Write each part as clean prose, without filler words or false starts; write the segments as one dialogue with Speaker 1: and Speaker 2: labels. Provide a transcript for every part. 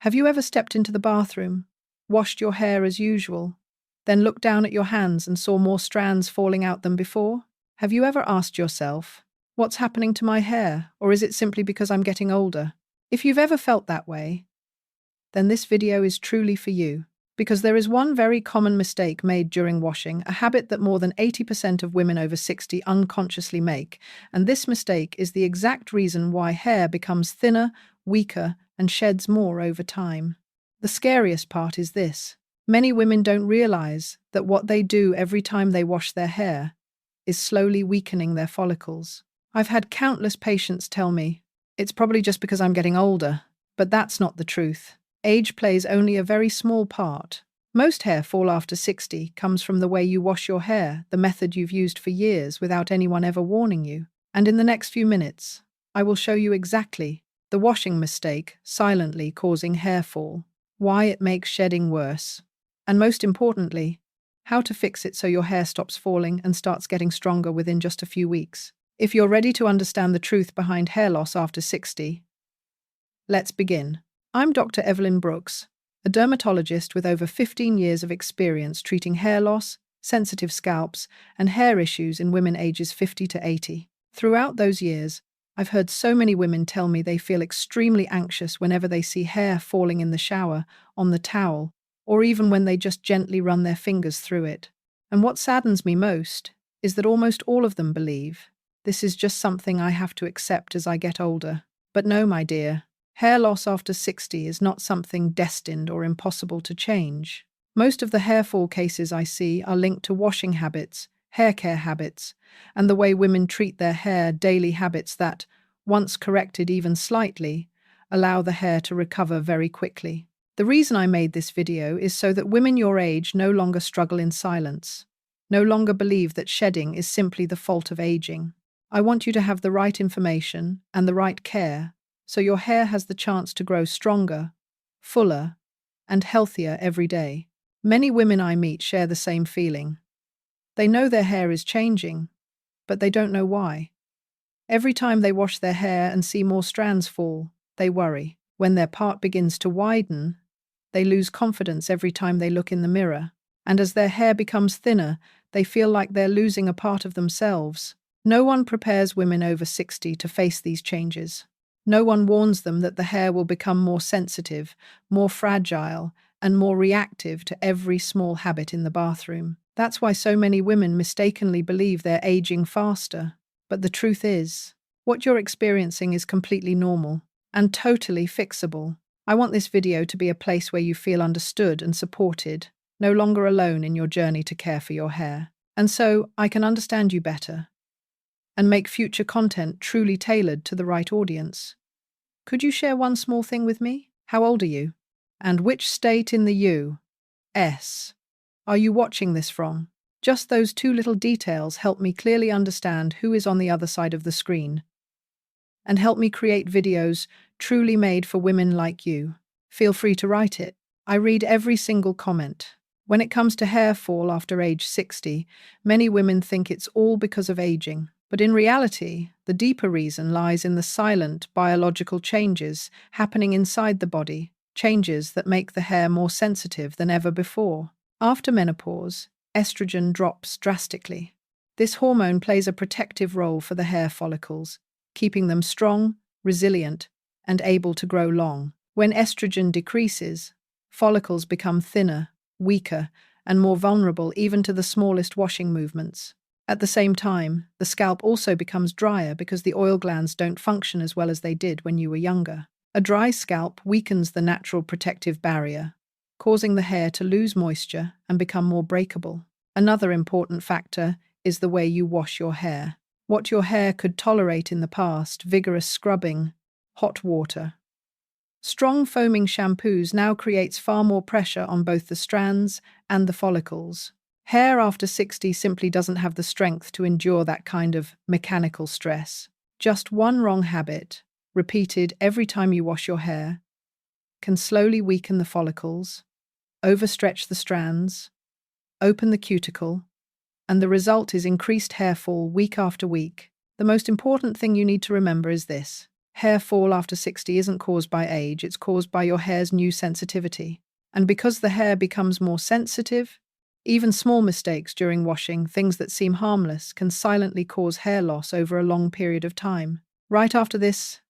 Speaker 1: Have you ever stepped into the bathroom, washed your hair as usual, then looked down at your hands and saw more strands falling out than before? Have you ever asked yourself, what's happening to my hair, or is it simply because I'm getting older? If you've ever felt that way, then this video is truly for you, because there is one very common mistake made during washing, a habit that more than 80% of women over 60 unconsciously make, and this mistake is the exact reason why hair becomes thinner, weaker, and sheds more over time. The scariest part is this: many women don't realize that what they do every time they wash their hair is slowly weakening their follicles. I've had countless patients tell me, it's probably just because I'm getting older, but that's not the truth. Age plays only a very small part. Most hair fall after 60 comes from the way you wash your hair, the method you've used for years without anyone ever warning you. And in the next few minutes, I will show you exactly the washing mistake silently causing hair fall, why it makes shedding worse, and most importantly, how to fix it so your hair stops falling and starts getting stronger within just a few weeks. If you're ready to understand the truth behind hair loss after 60, let's begin. I'm Dr. Evelyn Brooks, a dermatologist with over 15 years of experience treating hair loss, sensitive scalps, and hair issues in women ages 50 to 80. Throughout those years, I've heard so many women tell me they feel extremely anxious whenever they see hair falling in the shower, on the towel, or even when they just gently run their fingers through it. And what saddens me most is that almost all of them believe this is just something I have to accept as I get older. But no, my dear. Hair loss after 60 is not something destined or impossible to change. Most of the hair fall cases I see are linked to washing habits, hair care habits, and the way women treat their hair, daily habits that, once corrected even slightly, allow the hair to recover very quickly. The reason I made this video is so that women your age no longer struggle in silence, no longer believe that shedding is simply the fault of aging. I want you to have the right information and the right care, so your hair has the chance to grow stronger, fuller, and healthier every day. Many women I meet share the same feeling. They know their hair is changing, but they don't know why. Every time they wash their hair and see more strands fall, they worry. When their part begins to widen, they lose confidence every time they look in the mirror. And as their hair becomes thinner, they feel like they're losing a part of themselves. No one prepares women over 60 to face these changes. No one warns them that the hair will become more sensitive, more fragile, and more reactive to every small habit in the bathroom. That's why so many women mistakenly believe they're aging faster. But the truth is, what you're experiencing is completely normal and totally fixable. I want this video to be a place where you feel understood and supported, no longer alone in your journey to care for your hair. And so I can understand you better and make future content truly tailored to the right audience. Could you share one small thing with me? How old are you? And which state in the U.S. are you watching this from? Just those two little details help me clearly understand who is on the other side of the screen and help me create videos truly made for women like you. Feel free to write it. I read every single comment. When it comes to hair fall after age 60, many women think it's all because of aging. But in reality, the deeper reason lies in the silent biological changes happening inside the body, changes that make the hair more sensitive than ever before. After menopause, estrogen drops drastically. This hormone plays a protective role for the hair follicles, keeping them strong, resilient, and able to grow long. When estrogen decreases, follicles become thinner, weaker, and more vulnerable even to the smallest washing movements. At the same time, the scalp also becomes drier because the oil glands don't function as well as they did when you were younger. A dry scalp weakens the natural protective barrier, causing the hair to lose moisture and become more breakable. Another important factor is the way you wash your hair. What your hair could tolerate in the past, vigorous scrubbing, hot water. Strong foaming shampoos now creates far more pressure on both the strands and the follicles. Hair after 60 simply doesn't have the strength to endure that kind of mechanical stress. Just one wrong habit, repeated every time you wash your hair, can slowly weaken the follicles, overstretch the strands, open the cuticle, and the result is increased hair fall week after week. The most important thing you need to remember is this: Hair fall after 60 isn't caused by age, it's caused by your hair's new sensitivity. And because the hair becomes more sensitive, even small mistakes during washing, things that seem harmless, can silently cause hair loss over a long period of time. Right after this,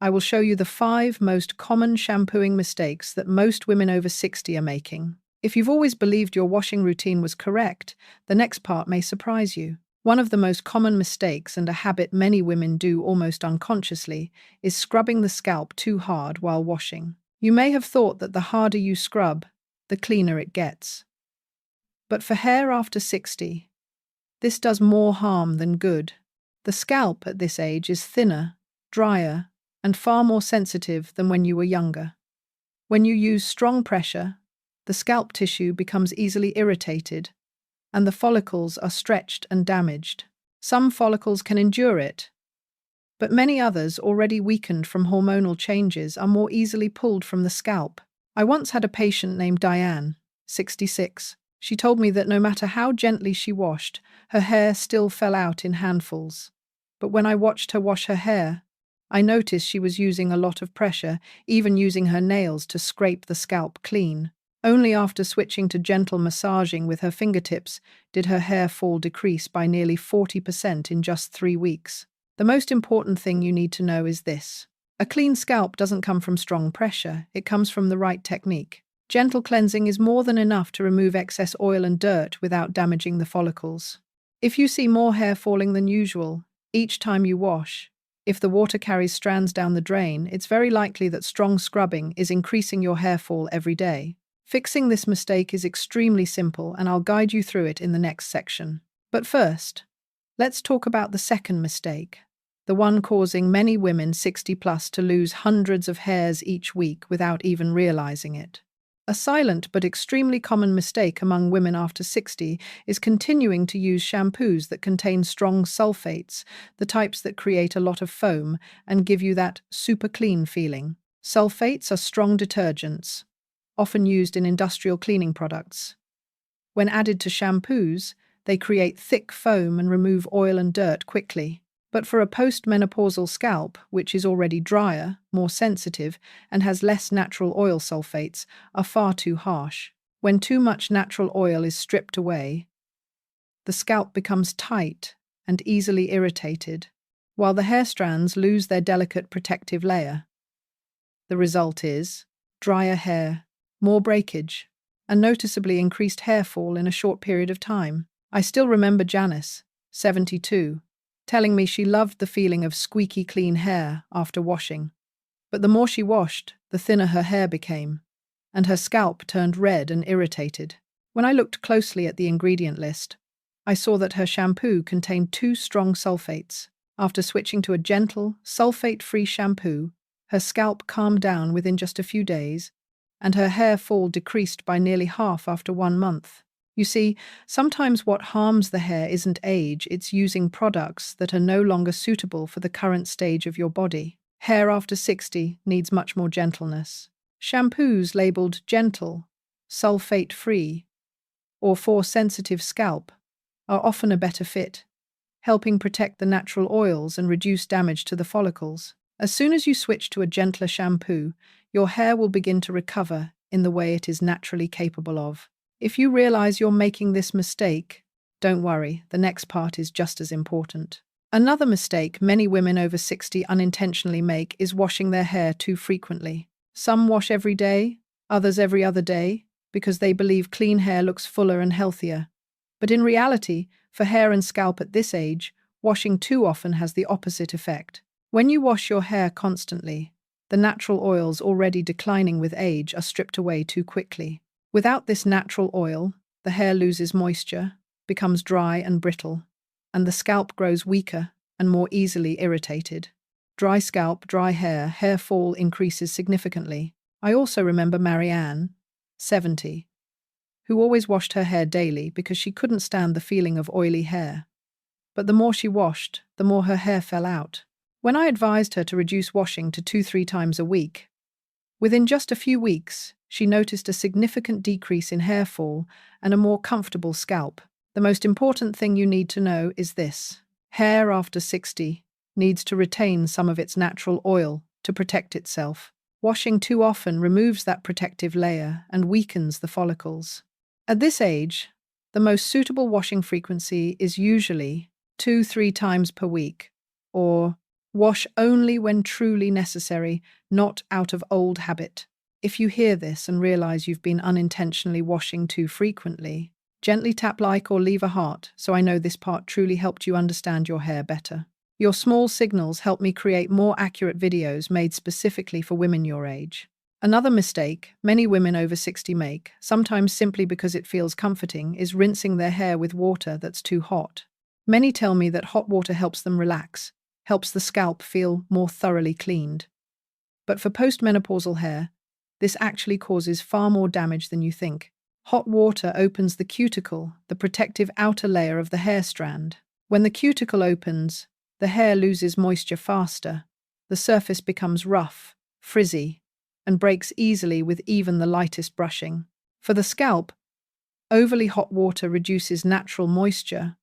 Speaker 1: I will show you the 5 most common shampooing mistakes that most women over 60 are making. If you've always believed your washing routine was correct, the next part may surprise you. One of the most common mistakes, and a habit many women do almost unconsciously, is scrubbing the scalp too hard while washing. You may have thought that the harder you scrub, the cleaner it gets. But for hair after 60, this does more harm than good. The scalp at this age is thinner, drier, and far more sensitive than when you were younger. When you use strong pressure, the scalp tissue becomes easily irritated, and the follicles are stretched and damaged. Some follicles can endure it, but many others, already weakened from hormonal changes, are more easily pulled from the scalp. I once had a patient named Diane, 66. She told me that no matter how gently she washed, her hair still fell out in handfuls. But when I watched her wash her hair, I noticed she was using a lot of pressure, even using her nails to scrape the scalp clean. Only after switching to gentle massaging with her fingertips did her hair fall decrease by nearly 40% in just 3 weeks. The most important thing you need to know is this. A clean scalp doesn't come from strong pressure, it comes from the right technique. Gentle cleansing is more than enough to remove excess oil and dirt without damaging the follicles. If you see more hair falling than usual each time you wash, if the water carries strands down the drain, it's very likely that strong scrubbing is increasing your hair fall every day. Fixing this mistake is extremely simple, and I'll guide you through it in the next section. But first, let's talk about the second mistake, the one causing many women 60 plus to lose hundreds of hairs each week without even realizing it. A silent but extremely common mistake among women after 60 is continuing to use shampoos that contain strong sulfates, the types that create a lot of foam and give you that super clean feeling. Sulfates are strong detergents, often used in industrial cleaning products. When added to shampoos, they create thick foam and remove oil and dirt quickly. But for a postmenopausal scalp, which is already drier, more sensitive, and has less natural oil, sulfates are far too harsh. When too much natural oil is stripped away, the scalp becomes tight and easily irritated, while the hair strands lose their delicate protective layer. The result is drier hair, more breakage, and noticeably increased hair fall in a short period of time. I still remember Janice, 72, telling me she loved the feeling of squeaky clean hair after washing. But the more she washed, the thinner her hair became, and her scalp turned red and irritated. When I looked closely at the ingredient list, I saw that her shampoo contained 2 strong sulfates. After switching to a gentle, sulfate-free shampoo, her scalp calmed down within just a few days, and her hair fall decreased by nearly half after 1 month. You see, sometimes what harms the hair isn't age, it's using products that are no longer suitable for the current stage of your body. Hair after 60 needs much more gentleness. Shampoos labeled gentle, sulfate-free, or for sensitive scalp are often a better fit, helping protect the natural oils and reduce damage to the follicles. As soon as you switch to a gentler shampoo, your hair will begin to recover in the way it is naturally capable of. If you realize you're making this mistake, don't worry, the next part is just as important. Another mistake many women over 60 unintentionally make is washing their hair too frequently. Some wash every day, others every other day, because they believe clean hair looks fuller and healthier. But in reality, for hair and scalp at this age, washing too often has the opposite effect. When you wash your hair constantly, the natural oils already declining with age are stripped away too quickly. Without this natural oil, the hair loses moisture, becomes dry and brittle, and the scalp grows weaker and more easily irritated. Dry scalp, dry hair, hair fall increases significantly. I also remember Marianne, 70, who always washed her hair daily because she couldn't stand the feeling of oily hair. But the more she washed, the more her hair fell out. When I advised her to reduce washing to 2-3 times a week, within just a few weeks, she noticed a significant decrease in hair fall and a more comfortable scalp. The most important thing you need to know is this. Hair after 60 needs to retain some of its natural oil to protect itself. Washing too often removes that protective layer and weakens the follicles. At this age, the most suitable washing frequency is usually 2-3 times per week, or wash only when truly necessary, not out of old habit. If you hear this and realize you've been unintentionally washing too frequently, gently tap like or leave a heart so I know this part truly helped you understand your hair better. Your small signals help me create more accurate videos made specifically for women your age. Another mistake many women over 60 make, sometimes simply because it feels comforting, is rinsing their hair with water that's too hot. Many tell me that hot water helps them relax, helps the scalp feel more thoroughly cleaned. But for postmenopausal hair, this actually causes far more damage than you think. Hot water opens the cuticle, the protective outer layer of the hair strand. When the cuticle opens, the hair loses moisture faster. The surface becomes rough, frizzy, and breaks easily with even the lightest brushing. For the scalp, overly hot water reduces natural moisture,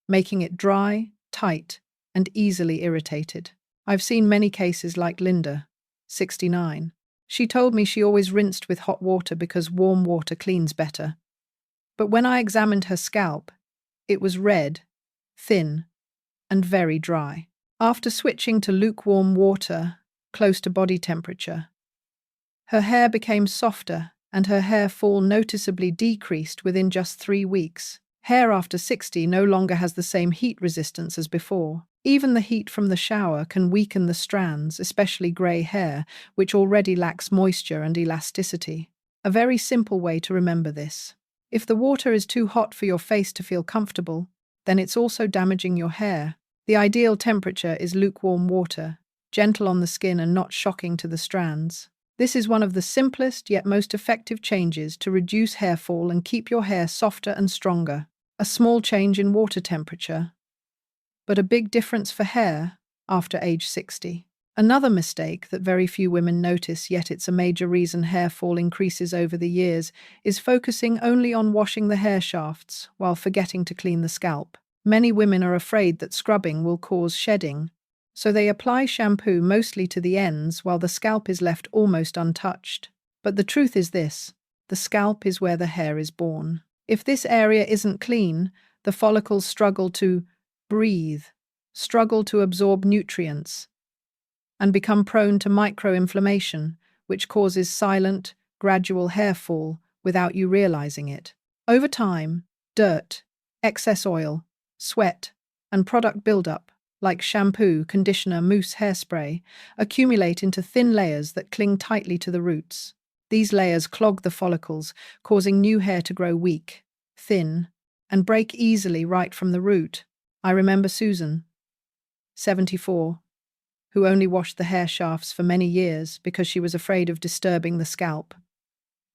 Speaker 1: making it dry, tight, and easily irritated. I've seen many cases like Linda, 69. She told me she always rinsed with hot water because warm water cleans better. But when I examined her scalp, it was red, thin, and very dry. After switching to lukewarm water, close to body temperature, her hair became softer and her hair fall noticeably decreased within just 3 weeks. Hair after 60 no longer has the same heat resistance as before. Even the heat from the shower can weaken the strands, especially grey hair, which already lacks moisture and elasticity. A very simple way to remember this. If the water is too hot for your face to feel comfortable, then it's also damaging your hair. The ideal temperature is lukewarm water, gentle on the skin and not shocking to the strands. This is one of the simplest yet most effective changes to reduce hair fall and keep your hair softer and stronger. A small change in water temperature, but a big difference for hair after age 60. Another mistake that very few women notice, yet it's a major reason hair fall increases over the years, is focusing only on washing the hair shafts while forgetting to clean the scalp. Many women are afraid that scrubbing will cause shedding, so they apply shampoo mostly to the ends while the scalp is left almost untouched. But the truth is this: the scalp is where the hair is born. If this area isn't clean, the follicles struggle to breathe, struggle to absorb nutrients, and become prone to microinflammation, which causes silent, gradual hair fall without you realizing it. Over time, dirt, excess oil, sweat, and product buildup, like shampoo, conditioner, mousse, hairspray, accumulate into thin layers that cling tightly to the roots. These layers clog the follicles, causing new hair to grow weak, thin, and break easily right from the root. I remember Susan, 74, who only washed the hair shafts for many years because she was afraid of disturbing the scalp.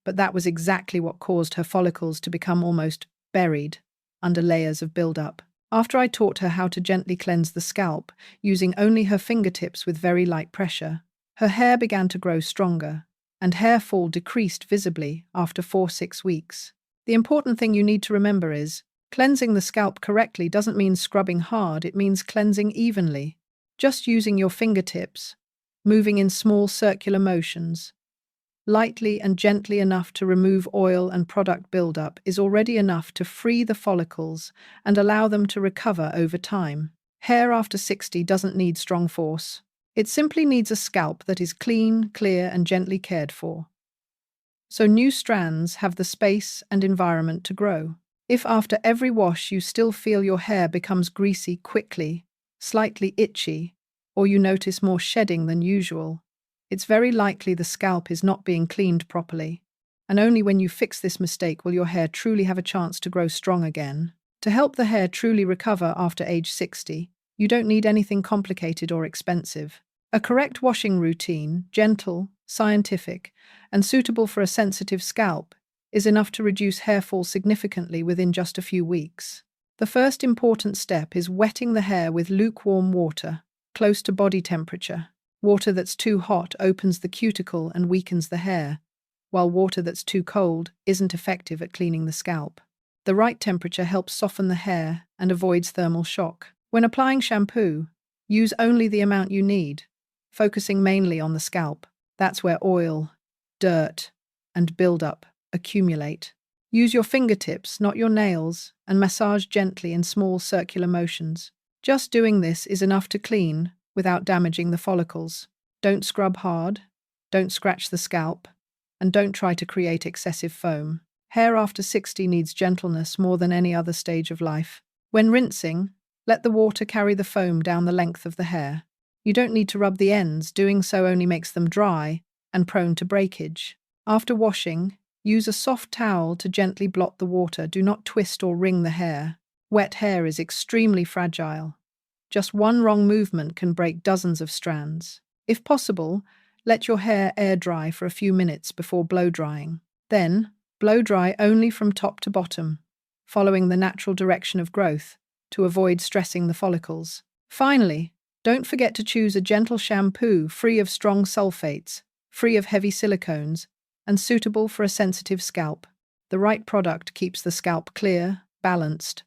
Speaker 1: But that was exactly what caused her follicles to become almost buried under layers of buildup. After I taught her how to gently cleanse the scalp, using only her fingertips with very light pressure, her hair began to grow stronger, and hair fall decreased visibly after 4-6 weeks. The important thing you need to remember is, cleansing the scalp correctly doesn't mean scrubbing hard, it means cleansing evenly. Just using your fingertips, moving in small circular motions, lightly and gently enough to remove oil and product buildup, is already enough to free the follicles and allow them to recover over time. Hair after 60 doesn't need strong force. It simply needs a scalp that is clean, clear, and gently cared for, so new strands have the space and environment to grow. If after every wash you still feel your hair becomes greasy quickly, slightly itchy, or you notice more shedding than usual, it's very likely the scalp is not being cleaned properly. And only when you fix this mistake will your hair truly have a chance to grow strong again. To help the hair truly recover after age 60, you don't need anything complicated or expensive. A correct washing routine, gentle, scientific, and suitable for a sensitive scalp, is enough to reduce hair fall significantly within just a few weeks. The first important step is wetting the hair with lukewarm water, close to body temperature. Water that's too hot opens the cuticle and weakens the hair, while water that's too cold isn't effective at cleaning the scalp. The right temperature helps soften the hair and avoids thermal shock. When applying shampoo, Use only the amount you need, focusing mainly on the scalp. That's where oil, dirt, and buildup accumulate. Use your fingertips, not your nails, and massage gently in small circular motions. Just doing this is enough to clean without damaging the follicles. Don't scrub hard, don't scratch the scalp, and don't try to create excessive foam. Hair after 60 needs gentleness more than any other stage of life. When rinsing, let the water carry the foam down the length of the hair. You don't need to rub the ends, doing so only makes them dry and prone to breakage. After washing, use a soft towel to gently blot the water. Do not twist or wring the hair. Wet hair is extremely fragile. Just one wrong movement can break dozens of strands. If possible, let your hair air dry for a few minutes before blow drying. Then, blow dry only from top to bottom, following the natural direction of growth to avoid stressing the follicles. Finally, don't forget to choose a gentle shampoo free of strong sulfates, free of heavy silicones, and suitable for a sensitive scalp. The right product keeps the scalp clear, balanced,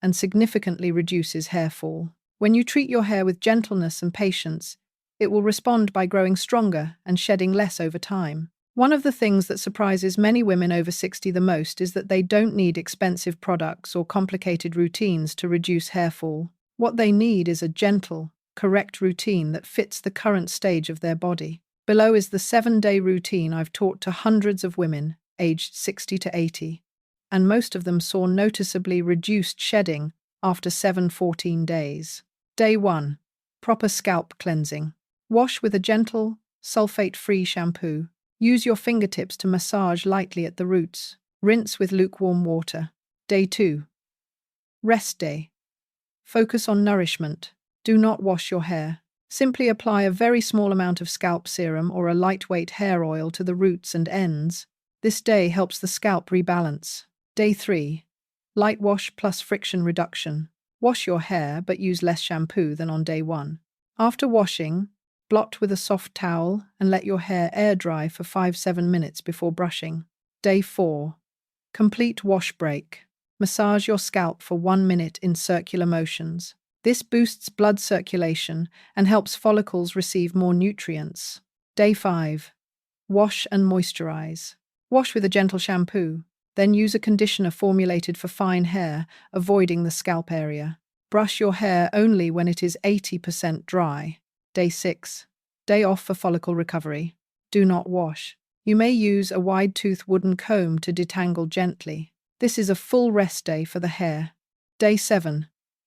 Speaker 1: and significantly reduces hair fall. When you treat your hair with gentleness and patience, it will respond by growing stronger and shedding less over time. One of the things that surprises many women over 60 the most is that they don't need expensive products or complicated routines to reduce hair fall. What they need is a gentle, correct routine that fits the current stage of their body. Below is the 7-day routine I've taught to hundreds of women aged 60 to 80, and most of them saw noticeably reduced shedding after 14 days. Day 1. Proper scalp cleansing. Wash with a gentle, sulfate-free shampoo. Use your fingertips to massage lightly at the roots. Rinse with lukewarm water. Day 2. Rest day. Focus on nourishment. Do not wash your hair. Simply apply a very small amount of scalp serum or a lightweight hair oil to the roots and ends. This day helps the scalp rebalance. Day 3. Light wash plus friction reduction. Wash your hair, but use less shampoo than on day 1. After washing, blot with a soft towel and let your hair air dry for 5-7 minutes before brushing. Day 4. Complete wash break. Massage your scalp for 1 minute in circular motions. This boosts blood circulation and helps follicles receive more nutrients. Day 5. Wash and moisturize. Wash with a gentle shampoo, then use a conditioner formulated for fine hair, avoiding the scalp area. Brush your hair only when it is 80% dry. Day 6. Day off for follicle recovery. Do not wash. You may use a wide-tooth wooden comb to detangle gently. This is a full rest day for the hair. Day 7.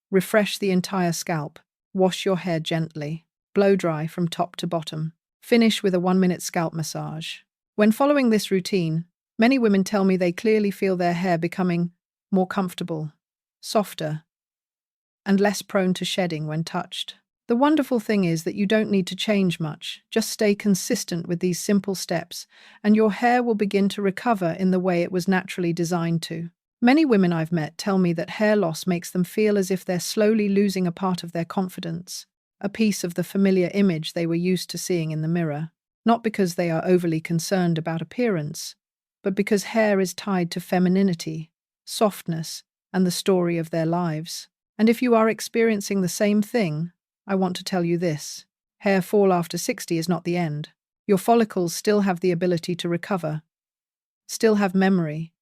Speaker 1: Refresh the entire scalp. Wash your hair gently. Blow dry from top to bottom. Finish with a 1-minute scalp massage. When following this routine, many women tell me they clearly feel their hair becoming more comfortable, softer, and less prone to shedding when touched. The wonderful thing is that you don't need to change much. Just stay consistent with these simple steps, and your hair will begin to recover in the way it was naturally designed to. Many women I've met tell me that hair loss makes them feel as if they're slowly losing a part of their confidence, a piece of the familiar image they were used to seeing in the mirror. Not because they are overly concerned about appearance, but because hair is tied to femininity, softness, and the story of their lives. And if you are experiencing the same thing, I want to tell you this: hair fall after 60 is not the end. Your follicles still have the ability to recover, still have memory,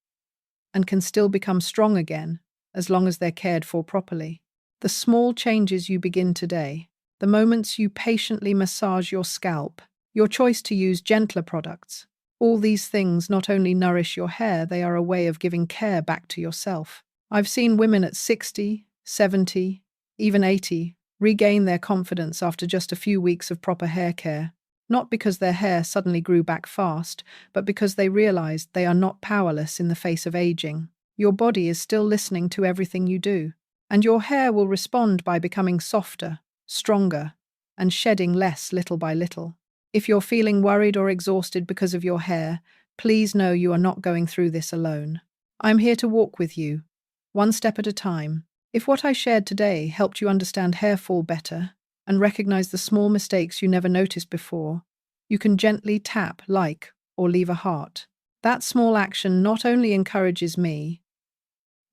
Speaker 1: and can still become strong again as long as they're cared for properly. The small changes you begin today, the moments you patiently massage your scalp, your choice to use gentler products, all these things not only nourish your hair, they are a way of giving care back to yourself. I've seen women at 60, 70, even 80 regain their confidence after just a few weeks of proper hair care, not because their hair suddenly grew back fast, but because they realized they are not powerless in the face of aging. Your body is still listening to everything you do, and your hair will respond by becoming softer, stronger, and shedding less little by little. If you're feeling worried or exhausted because of your hair, please know you are not going through this alone. I'm here to walk with you, one step at a time. If what I shared today helped you understand hair fall better and recognize the small mistakes you never noticed before, you can gently tap like or leave a heart. That small action not only encourages me,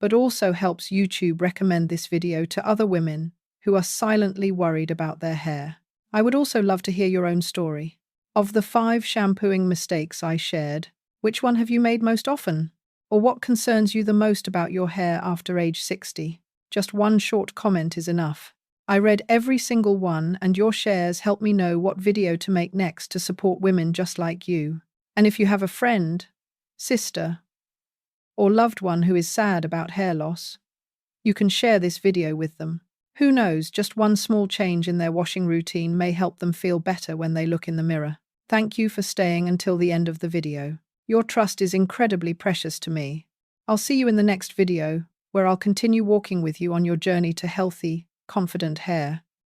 Speaker 1: but also helps YouTube recommend this video to other women who are silently worried about their hair. I would also love to hear your own story. Of the 5 shampooing mistakes I shared, which one have you made most often? Or what concerns you the most about your hair after age 60? Just one short comment is enough. I read every single one, and your shares help me know what video to make next to support women just like you. And if you have a friend, sister, or loved one who is sad about hair loss, you can share this video with them. Who knows, just one small change in their washing routine may help them feel better when they look in the mirror. Thank you for staying until the end of the video. Your trust is incredibly precious to me. I'll see you in the next video, where I'll continue walking with you on your journey to healthy, confident hair.